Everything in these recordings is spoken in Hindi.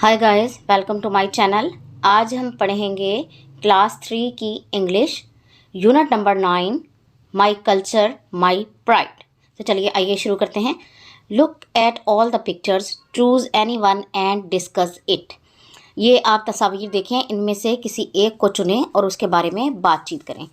Hi guys, welcome to my channel. आज हम पढ़ेंगे क्लास 3 की English unit number 9 my culture my pride. तो चलिए आइए शुरू करते हैं। Look at all the pictures, choose any one and discuss it. ये आप तस्वीर देखें, इनमें से किसी एक को चुनें और उसके बारे में बातचीत करें।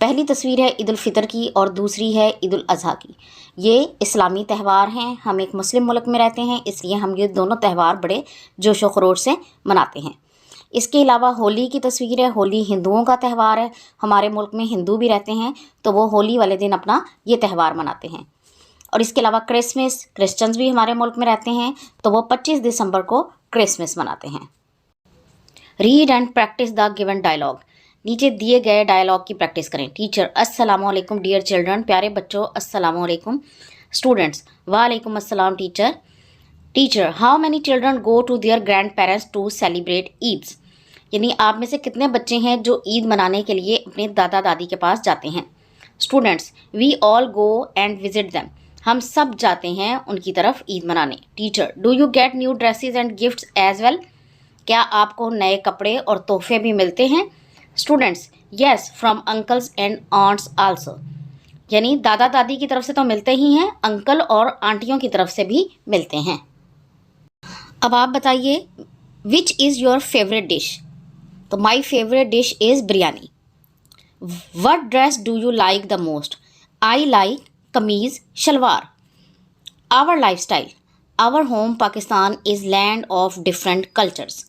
पहली तस्वीर है ईद उल फितर की और दूसरी है ईद उल अज़हा की। ये इस्लामी त्यौहार हैं। हम एक मुस्लिम मुल्क में रहते हैं, इसलिए हम ये दोनों त्यौहार बड़े जोश व खरोश से मनाते हैं। इसके अलावा होली की तस्वीर है। होली हिंदुओं का त्यौहार है। हमारे मुल्क में हिंदू भी रहते हैं, तो वो होली वाले दिन अपना ये त्यौहार मनाते हैं। और इसके अलावा क्रिसमस, क्रिश्चियंस भी हमारे मुल्क में रहते हैं, तो वो 25 दिसंबर को क्रिसमस मनाते हैं। Read and practice the given dialogue. नीचे दिए गए डायलॉग की प्रैक्टिस करें। टीचर अस्सलामुअलैकुम डियर चिल्ड्रन, प्यारे बच्चों अस्सलामुअलैकुम। स्टूडेंट्स वालेकुम अस्सलाम teacher. Teacher how many children go to their grand parents to celebrate Eids. यानी आप में से कितने बच्चे हैं जो ईद मनाने के लिए अपने दादा दादी के पास जाते हैं। Students we all go and visit them. हम सब जाते हैं उनकी तरफ ईद मनाने। Teacher do you get new dresses and gifts as well. क्या आपको नए कपड़े और तोहफे भी मिलते हैं। Students yes from uncles and aunts also. यानी दादा दादी की तरफ से तो मिलते ही हैं, अंकल और आंटियों की तरफ से भी मिलते हैं। अब आप बताइए which is your favourite dish. तो my favourite dish is biryani. What dress do you like the most. I like kameez shalwar. Our life style. Our home Pakistan is land of different cultures.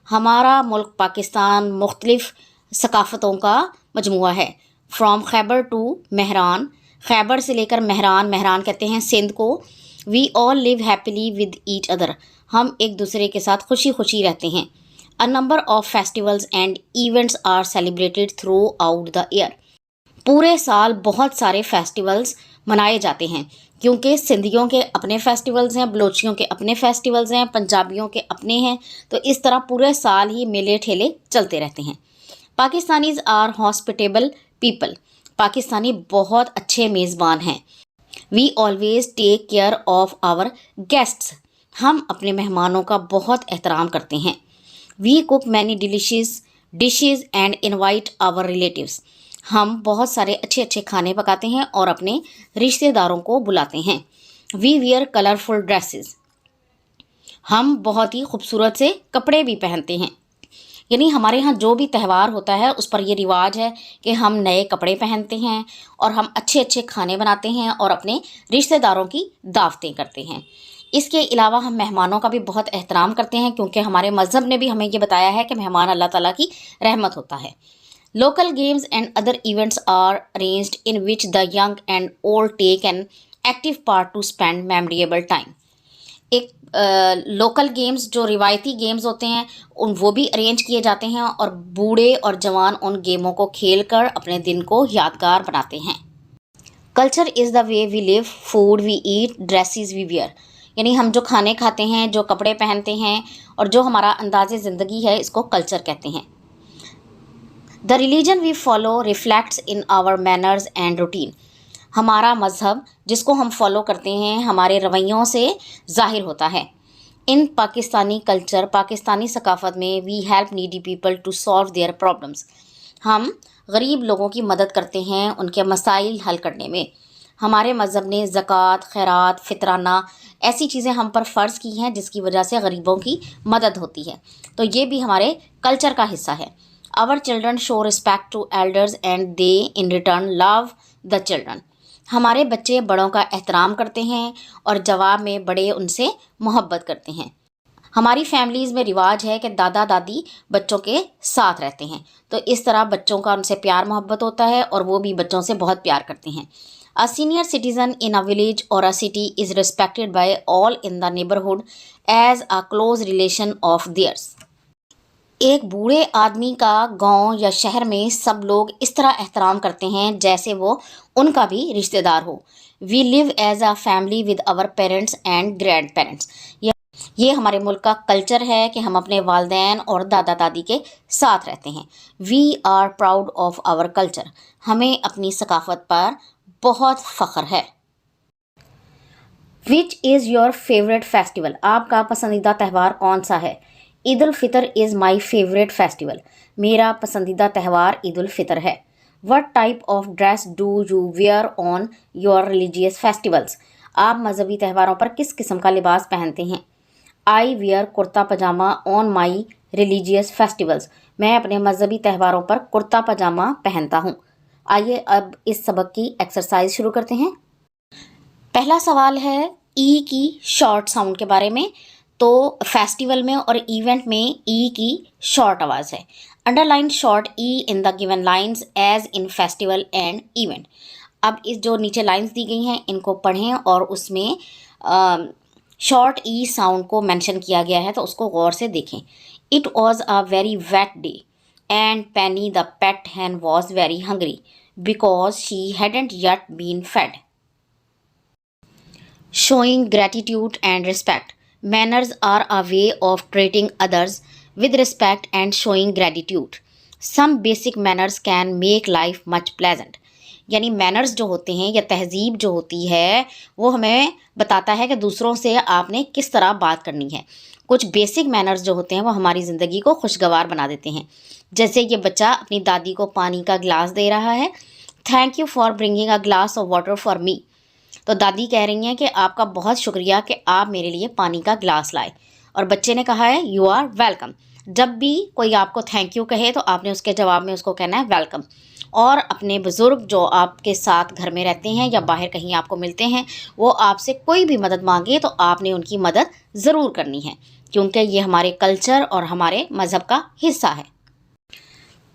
हमारा मुल्क पाकिस्तान मुख्तलिफ सकाफ़तों का मजमुआ है। From Khyber to Mehran. खैबर से लेकर मेहरान, मेहरान कहते हैं सिंध को। We all live happily with each other. हम एक दूसरे के साथ खुशी खुशी रहते हैं। A number of festivals and events are celebrated throughout the year. पूरे साल बहुत सारे फेस्टिवल्स मनाए जाते हैं, क्योंकि सिंधियों के अपने फेस्टिवल्स हैं, बलोचियों के अपने फेस्टिवल्स हैं, पंजाबियों के अपने हैं। तो इस तरह पूरे साल ही मेले ठेले चलते रहते हैं। Pakistanis are hospitable people. Pakistani बहुत अच्छे मेज़बान हैं। We always take care of our guests. हम अपने मेहमानों का बहुत एहतराम करते हैं। We cook many delicious dishes and invite our relatives. हम बहुत सारे अच्छे अच्छे खाने पकाते हैं और अपने रिश्तेदारों को बुलाते हैं। We wear colourful dresses. हम बहुत ही खूबसूरत से कपड़े भी पहनते हैं। यानी हमारे यहाँ जो भी त्यौहार होता है उस पर ये रिवाज है कि हम नए कपड़े पहनते हैं और हम अच्छे अच्छे खाने बनाते हैं और अपने रिश्तेदारों की दावतें करते हैं। इसके अलावा हम मेहमानों का भी बहुत एहतराम करते हैं, क्योंकि हमारे मज़हब ने भी हमें ये बताया है कि मेहमान अल्लाह ताला की रहमत होता है। Local games and other events are arranged in which the young and old take an active part to spend memorable time. एक लोकल गेम्स जो रिवायती गेम्स होते हैं वो भी अरेंज किए जाते हैं और बूढ़े और जवान उन गेमों को खेलकर अपने दिन को यादगार बनाते हैं। Culture is the way we live, food we eat, dresses we wear. यानी हम जो खाने खाते हैं, जो कपड़े पहनते हैं और जो हमारा अंदाज़े ज़िंदगी है, इसको कल्चर कहते हैं। The religion we follow reflects in our manners and routine. हमारा मज़हब जिसको हम फॉलो करते हैं हमारे रवैयों से ज़ाहिर होता है। इन पाकिस्तानी कल्चर, पाकिस्तानी सकाफ़त में we help needy people to solve their problems. हम गरीब लोगों की मदद करते हैं उनके मसाइल हल करने में। हमारे मज़हब ने ज़कात, खैरात, फितराना ऐसी चीज़ें हम पर फ़र्ज़ की हैं जिसकी वजह से गरीबों की मदद होती है। तो ये भी हमारे कल्चर का हिस्सा है। Our children show respect to elders and they in return love the children. हमारे बच्चे बड़ों का एहतराम करते हैं और जवाब में बड़े उनसे मोहब्बत करते हैं। हमारी फैमिलीज़ में रिवाज है कि दादा दादी बच्चों के साथ रहते हैं, तो इस तरह बच्चों का उनसे प्यार मोहब्बत होता है और वो भी बच्चों से बहुत प्यार करते हैं। A senior citizen in a village और a city is respected by all in the neighbourhood as a close relation of theirs. एक बूढ़े आदमी का गांव या शहर में सब लोग इस तरह एहतराम करते हैं जैसे वो उनका भी रिश्तेदार हो। We live as a family with our parents and grandparents. ये हमारे मुल्क का कल्चर है कि हम अपने वालदैन और दादा दादी के साथ रहते हैं। We are proud of our culture. हमें अपनी सकाफ़त पर बहुत फ़ख्र है। Which is your favourite festival, आपका पसंदीदा त्यौहार कौन सा है? Eid ul Fitr is my favourite festival, मेरा पसंदीदा त्यौहार ईद उल फितर है। What type of dress do you wear on your religious festivals, आप मजहबी त्यौहारों पर किस किस्म का लिबास पहनते हैं? I wear kurta pajama on my religious festivals, मैं अपने मजहबी त्यौहारों पर कुर्ता पजामा पहनता हूँ। आइए अब इस सबक की एक्सरसाइज शुरू करते हैं। पहला सवाल है ई की शॉर्ट साउंड के बारे में। तो फेस्टिवल में और इवेंट में ई की शॉर्ट आवाज़ है। Underline short E in the given lines as in festival and event. अब इस जो नीचे लाइंस दी गई हैं इनको पढ़ें और उसमें शॉर्ट ई साउंड को मेंशन किया गया है तो उसको गौर से देखें। It was a very wet day and Penny the pet hen was very hungry because she hadn't yet been fed. Showing gratitude and respect. Manners are a way of treating others with respect and showing gratitude. Some basic manners can make life much pleasant. यानी मैनर्स जो होते हैं या तहजीब जो होती है वो हमें बताता है कि दूसरों से आपने किस तरह बात करनी है। कुछ बेसिक मैनर्स जो होते हैं वो हमारी ज़िंदगी को खुशगवार बना देते हैं। जैसे ये बच्चा अपनी दादी को पानी का गिलास दे रहा है। Thank you for bringing a glass of water for me. तो दादी कह रही हैं कि आपका बहुत शुक्रिया कि आप मेरे लिए पानी का गिलास लाए। और बच्चे ने कहा है यू आर वेलकम। जब भी कोई आपको थैंक यू कहे तो आपने उसके जवाब में उसको कहना है वेलकम। और अपने बुज़ुर्ग जो आपके साथ घर में रहते हैं या बाहर कहीं आपको मिलते हैं वो आपसे कोई भी मदद मांगे तो आपने उनकी मदद ज़रूर करनी है, क्योंकि ये हमारे कल्चर और हमारे मज़हब का हिस्सा है।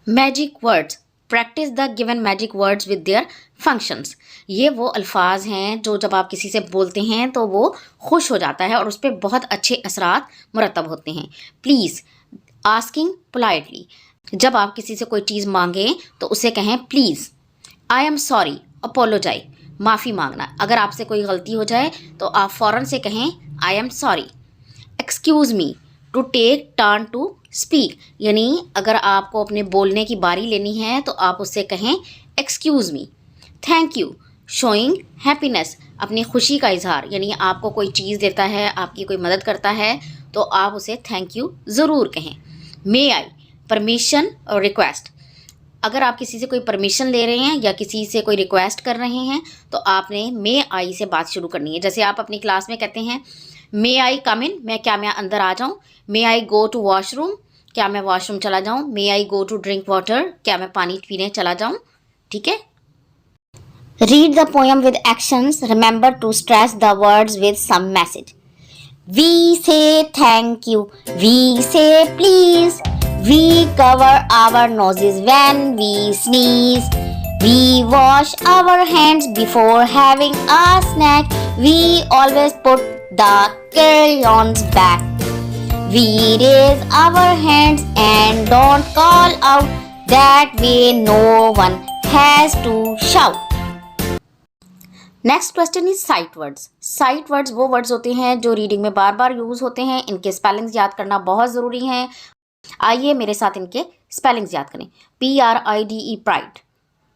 Magic words. Practice the given magic words with their functions. ये वो अल्फाज हैं जो जब आप किसी से बोलते हैं तो वो खुश हो जाता है और उस पर बहुत अच्छे असरात मुरतब होते हैं। Please, asking politely. जब आप किसी से कोई चीज़ मांगें तो उसे कहें please. I am sorry, apologize, माफ़ी मांगना। अगर आपसे कोई गलती हो जाए तो आप फ़ौरन से कहें I am sorry. Excuse me, to take turn to speak, यानी अगर आपको अपने बोलने की बारी लेनी है तो आप उससे कहें excuse me. Thank you, showing happiness, अपनी खुशी का इजहार, यानी आपको कोई चीज़ देता है, आपकी कोई मदद करता है तो आप उसे थैंक यू ज़रूर कहें। मे आई, परमिशन और रिक्वेस्ट। अगर आप किसी से कोई परमिशन ले रहे हैं या किसी से कोई रिक्वेस्ट कर रहे हैं तो आपने मे आई से बात शुरू करनी है। जैसे आप अपनी क्लास में कहते हैं मे आई कम इन, मैं अंदर आ जाऊँ। May I go to washroom, क्या मैं वॉशरूम चला जाऊँ। May I go to drink water, क्या मैं पानी पीने चला जाऊँ। ठीक है। Read the poem with actions, remember to stress the words with some message. We say thank you, we say please, we cover our noses when we sneeze, we wash our hands before having a snack, we always put the crayons back, we raise our hands and don't call out, that way no one has to shout. Next question is sight words. Sight words वो वर्ड्स होते हैं जो रीडिंग में बार बार यूज होते हैं, इनके स्पेलिंग्स याद करना बहुत ज़रूरी है। आइए मेरे साथ इनके स्पेलिंग्स याद करें। PRIDE प्राइड,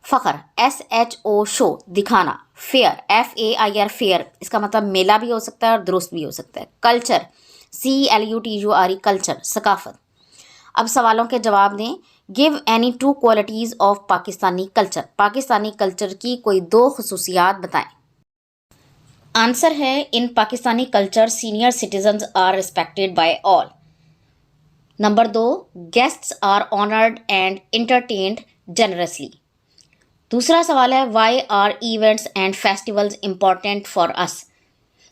फ़ख्र, SHO शो, दिखाना, फेयर, FAIR फेयर, इसका मतलब मेला भी हो सकता है और दुरुस्त भी हो सकता है। कल्चर, CLUTURE कल्चर, सकाफत। अब सवालों के जवाब दें। Give any two qualities of Pakistani culture, Pakistani culture की कोई दो खसूसियात बताएं। आंसर है in Pakistani culture senior citizens are respected by all. Number 2, guests are honoured and entertained generously. दूसरा सवाल है why are events and festivals important for us,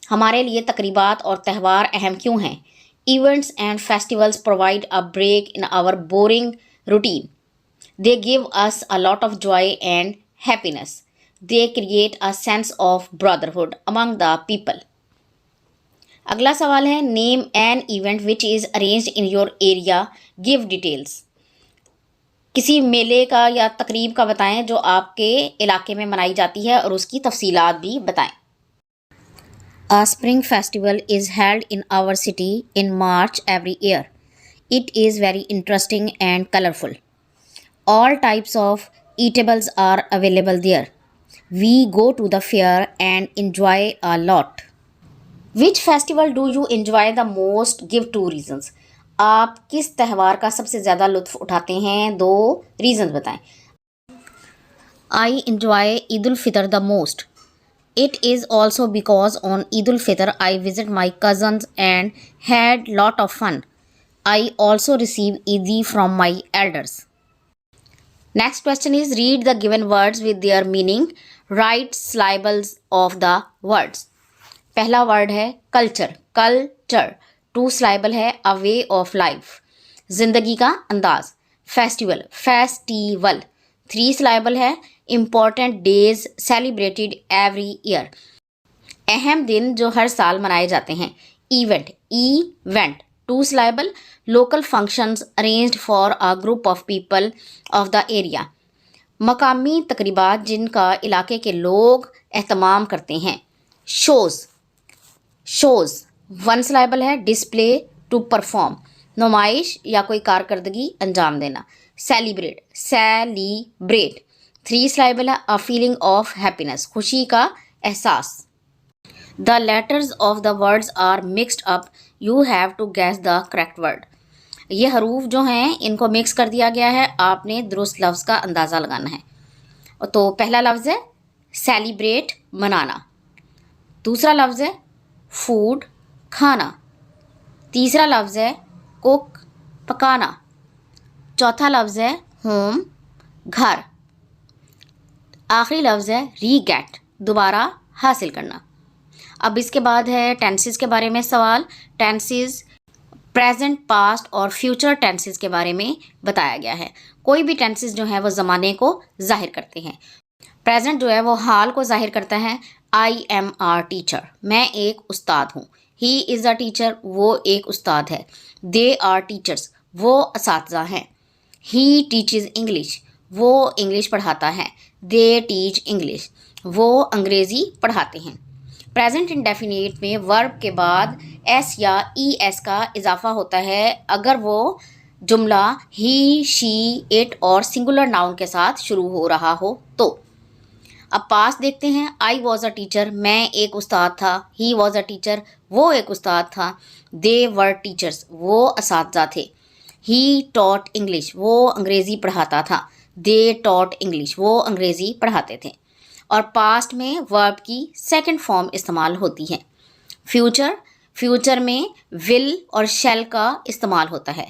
हमारे लिए तकरीबात और त्यौहार अहम क्यों हैं। Events and festivals provide a break in our boring routine, they give us a lot of joy and happiness, they create a sense of brotherhood among the people. अगला सवाल है name an event which is arranged in your area, give details. किसी मेले का या तकरीब का बताएं जो आपके इलाके में मनाई जाती है और उसकी तफसीलात भी बताएं। A spring festival is held in our city in March every year. It is very interesting and colorful. All types of eatables are available there. We go to the fair and enjoy a lot. Which festival do you enjoy the most, give 2 reasons. आप किस त्यौहार का सबसे ज़्यादा लुत्फ उठाते हैं, 2 रीजंस बताएं। I enjoy Eid ul Fitr the most. It is also because on Eid ul-Fitr I visit my cousins and had lot of fun. I also receive Eidi from my elders. Next question is read the given words with their meaning. Write syllables of the words. पहला word है culture, culture. 2 syllable है a way of life. जिंदगी का अंदाज, festival, festival. 3 syllable है important days celebrated every year. अहम दिन जो हर साल मनाए जाते हैं, event, event. 2 syllable local functions arranged for a group of people of the area. मकामी तकरीबात जिनका इलाके के लोग एहतमाम करते हैं, shows, shows. 1 syllable है display, to perform. नुमाइश या कोई कारकर्दगी अंजाम देना, celebrate, celebrate. 3 syllable है a feeling of happiness, खुशी का एहसास. The letters of the words are mixed up. You have to guess the correct word. ये हरूफ जो हैं इनको मिक्स कर दिया गया है, आपने दुरुस्त लफ्ज़ का अंदाज़ा लगाना है. तो पहला लफ्ज़ है सेलिब्रेट, मनाना. दूसरा लफ्ज़ है फूड, खाना. तीसरा लफ्ज़ है कुक, पकाना. चौथा लफ्ज़ है होम, घर. आखिरी लफ्ज़ है रीगेट, दोबारा हासिल करना. अब इसके बाद है टेंसेस के बारे में सवाल. टेंसेस प्रेजेंट, पास्ट और फ्यूचर टेंसेस के बारे में बताया गया है. कोई भी टेंसेस जो है वो ज़माने को जाहिर करते हैं. प्रेजेंट जो है वो हाल को जाहिर करता है. आई एम आर टीचर, मैं एक उस्ताद हूँ. ही इज़ अ टीचर, वो एक उस्ताद है. दे आर टीचर्स, वो असातिज़ा हैं. ही टीचेज़ इंग्लिश, वो इंग्लिश पढ़ाता है. दे टीच इंग्लिश, वो अंग्रेज़ी पढ़ाते हैं. प्रेजेंट इंडेफिनिट में वर्ब के बाद एस या ई एस का इजाफा होता है अगर वो जुमला ही, शी, इट और सिंगुलर नाउन के साथ शुरू हो रहा हो तो. अब पास देखते हैं. आई वॉज अ टीचर, मैं एक उस्ताद था. ही वॉज अ टीचर, वो एक उस्ताद था. दे वर टीचर्स, वो असातिज़ा थे. ही टॉट इंग्लिश, वो अंग्रेज़ी पढ़ाता था. दे टॉट इंग्लिश, वो अंग्रेज़ी पढ़ाते थे. और पास्ट में वर्ब की सेकंड फॉर्म इस्तेमाल होती है. फ्यूचर, फ्यूचर में विल और शैल का इस्तेमाल होता है.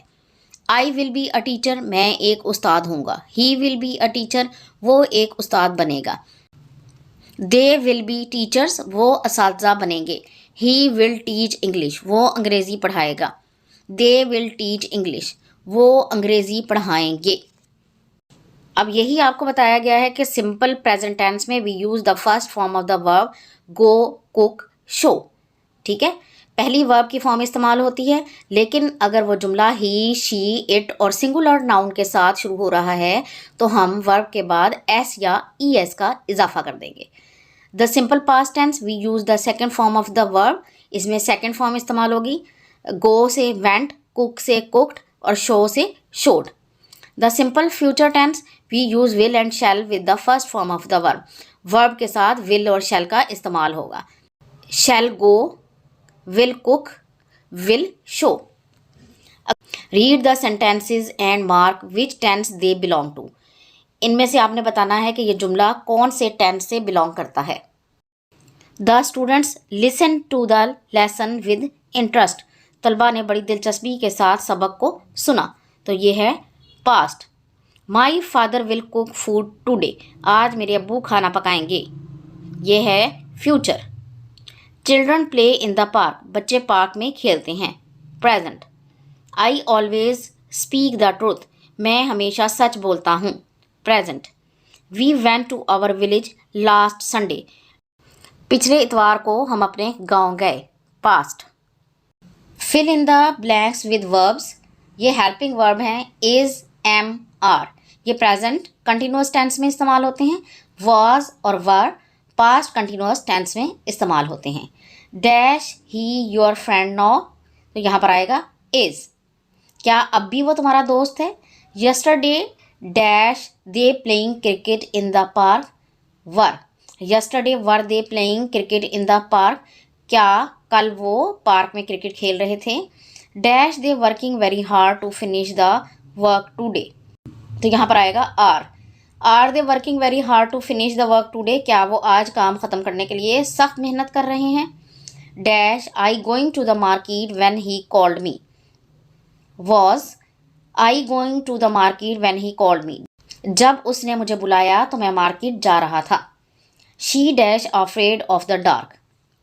I will be a teacher, मैं एक उस्ताद हूँगा. He will be a teacher, वो एक उस्ताद बनेगा. दे विल बी टीचर्स, वो असातिज़ा बनेंगे. ही विल टीच इंग्लिश, वो अंग्रेज़ी पढ़ाएगा. दे विल टीच इंग्लिश, वो अंग्रेज़ी पढ़ाएंगे. अब यही आपको बताया गया है कि सिंपल प्रेजेंट टेंस में we use the first form of the verb go, cook, show. ठीक है, पहली वर्ब की फॉर्म इस्तेमाल होती है. लेकिन अगर वो जुमला ही, शी, इट और सिंगुलर नाउन के साथ शुरू हो रहा है तो हम वर्ब के बाद एस या ई एस का इजाफा कर देंगे. The simple past tense we use the second form of the verb. इसमें सेकेंड फॉर्म इस्तेमाल होगी. गो से वेंट, कुक से कुकड और शो से showed. The simple future tense we use will and shall with the first form of the verb. Verb के साथ विल और शैल का इस्तेमाल होगा. Shall go, will cook, will show. Read the sentences and mark which tense they belong to. इनमें से आपने बताना है कि ये जुमला कौन से टेंस से बिलोंग करता है. The students listen to the lesson with interest. तलबा ने बड़ी दिलचस्पी के साथ सबक को सुना. तो ये है past. My father will cook food today. आज मेरे अब्बू खाना पकाएंगे. ये है future. Children play in the park. बच्चे पार्क में खेलते हैं. Present. I always speak the truth. मैं हमेशा सच बोलता हूँ. Present. We went to our village last Sunday. पिछले इतवार को हम अपने गांव गए. Past. Fill in the blanks with verbs. ये हेल्पिंग वर्ब हैं. Is, am, are. ये प्रेजेंट कंटिन्यूअस टेंस में इस्तेमाल होते हैं. वॉज और वर पास्ट कंटिन्यूअस टेंस में इस्तेमाल होते हैं. Dash he your friend now. तो यहाँ पर आएगा इज. क्या अब भी वो तुम्हारा दोस्त है. Yesterday dash they playing cricket in the park. Were. Yesterday were they playing cricket in the park. क्या कल वो पार्क में क्रिकेट खेल रहे थे। Dash they working very hard to finish the work today. तो यहाँ पर आएगा are they working very hard to finish the work today, क्या वो आज काम ख़त्म करने के लिए सख्त मेहनत कर रहे हैं। Dash I going to the market when he called me. Was I going to the market when he called me, जब उसने मुझे बुलाया तो मैं मार्केट जा रहा था। She dash afraid of the dark.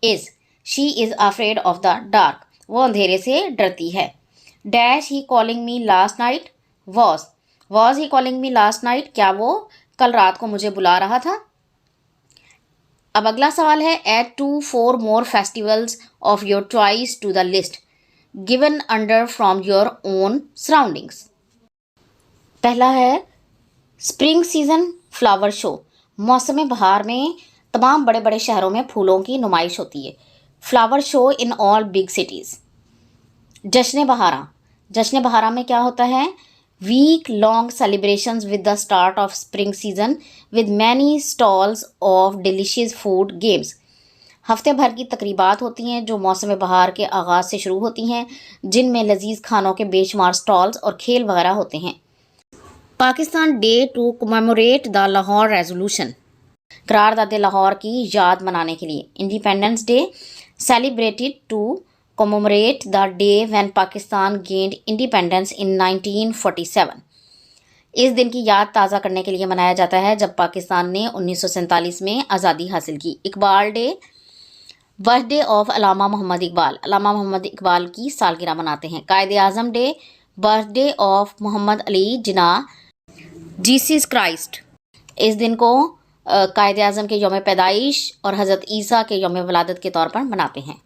Is she is afraid of the dark, वो अंधेरे से डरती है। Dash he calling me last night. Was he calling me last night, क्या वो कल रात को मुझे बुला रहा था। अब अगला सवाल है, add 2-4 more festivals of your choice to the list given under from your own surroundings. पहला है स्प्रिंग सीजन फ्लावर शो। मौसम बहार में तमाम बड़े बड़े शहरों में फूलों की नुमाइश होती है। Flower show in all big cities. जश्न बहारा में क्या होता है, week long celebrations with the start of spring season with many stalls of delicious food games. हफ्ते भर की तकरीबात होती हैं जो मौसम बहार के आगाज़ से शुरू होती हैं, जिनमें लजीज खानों के बेशुमार स्टॉल्स और खेल वगैरह होते हैं। Pakistan day to commemorate the Lahore resolution, करारदाद लाहौर की याद मनाने के लिए। Independence day celebrated to commemorate the day when Pakistan gained independence in 1947। इस दिन की याद ताज़ा करने के लिए मनाया जाता है जब पाकिस्तान ने 1947 में आज़ादी हासिल की। Iqbal day birthday of Allama Mohammad Iqbal की सालगिरह मनाते हैं। Quaid-e-Azam day birthday of Mohammad Ali Jinnah Jesus Christ. इस दिन को कायदे आज़म के यौम पैदाइश और हज़रत ईसा के यौम वलादत के तौर पर मनाते हैं।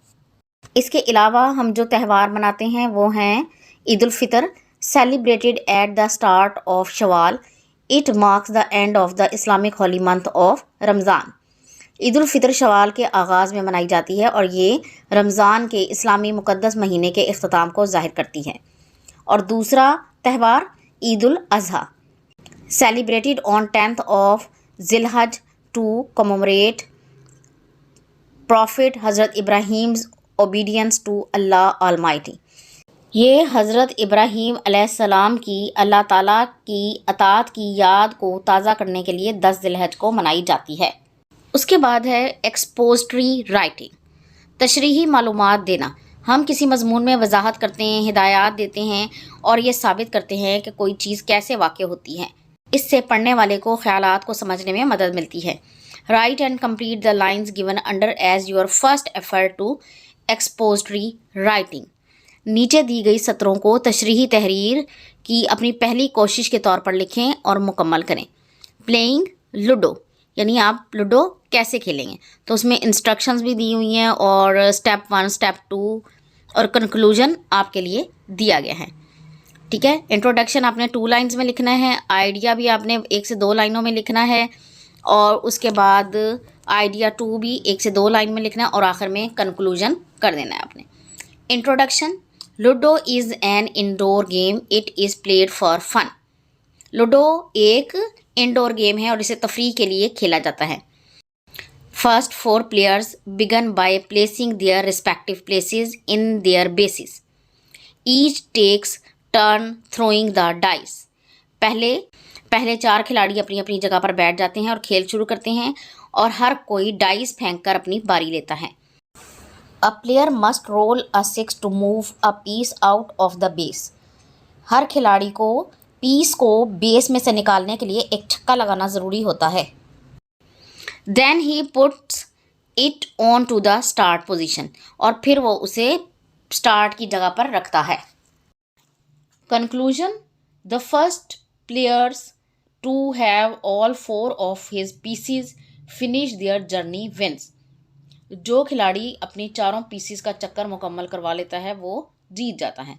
इसके अलावा हम जो त्यौहार मनाते हैं वो हैं Eid ul Fitr, celebrated at the start of Shawwal. It marks the end of the Islamic holy month of Ramzan. Eid ul Fitr Shawwal के आगाज़ में मनाई जाती है और ये रमज़ान के इस्लामी मुक़द्दस महीने के इख्तिताम को ज़ाहिर करती है। और दूसरा त्यौहार Eid ul Azha, celebrated on 10th of Zilhaj to commemorate prophet Hazrat Ibrahim's obedience to Allah almighty. ये हज़रत इब्राहीम अलैहिस्सलाम की अल्लाह ताला की अताअत की याद को ताज़ा करने के लिए 10 ज़िलहज को मनाई जाती है। उसके बाद है एक्सपोजिटरी राइटिंग, तशरीही मालूमात देना। हम किसी मज़मून में वजाहत करते हैं, हिदायत देते हैं और ये साबित करते हैं कि कोई चीज़ कैसे वाक़ होती है। इससे पढ़ने वाले को ख़यालात को समझने में मदद मिलती है। Write and complete the lines given under as your first effort to expository writing. नीचे दी गई सत्रों को तशरीही तहरीर की अपनी पहली कोशिश के तौर पर लिखें और मुकम्मल करें। प्लेइंग लूडो, यानी आप लूडो कैसे खेलेंगे, तो उसमें इंस्ट्रक्शंस भी दी हुई हैं और स्टेप 1 स्टेप 2 और कंक्लूजन आपके लिए दिया गया है। ठीक है, इंट्रोडक्शन आपने 2 लाइन्स में लिखना है, आइडिया भी आपने 1 से 2 लाइनों में लिखना है और उसके बाद आइडिया 2 भी 1 से 2 लाइन में लिखना है और आखिर में कंक्लूजन कर देना है आपने। Introduction, ludo is an indoor game, it is played for fun. Ludo एक इंडोर गेम है और इसे तफरीह के लिए खेला जाता है। First 4 players begin by placing their respective places in their bases. Each takes turn throwing the dice. पहले 4 खिलाड़ी अपनी अपनी जगह पर बैठ जाते हैं और खेल शुरू करते हैं और हर कोई डाइस फेंककर अपनी बारी लेता है। A player must roll a 6 to move a piece out of the base. हर खिलाड़ी को पीस को बेस में से निकालने के लिए एक छक्का लगाना ज़रूरी होता है। Then he puts it on to the start position, और फिर वो उसे स्टार्ट की जगह पर रखता है। Conclusion, the first players to have all 4 of his pieces finish their journey wins. जो खिलाड़ी अपनी 4 पीसीज का चक्कर मुकम्मल करवा लेता है वो जीत जाता है।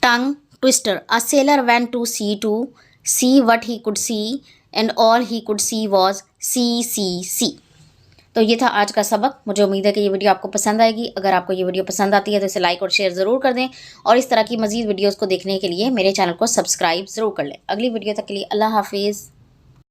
Tongue twister, a sailor went to sea what he could see and all he could see was sea. तो ये था आज का सबक। मुझे उम्मीद है कि ये वीडियो आपको पसंद आएगी। अगर आपको ये वीडियो पसंद आती है तो इसे लाइक और शेयर ज़रूर कर दें और इस तरह की मज़ीद वीडियोज़ को देखने के लिए मेरे चैनल को सब्सक्राइब ज़रूर कर लें। अगली वीडियो तक के लिए अल्लाह हाफिज़।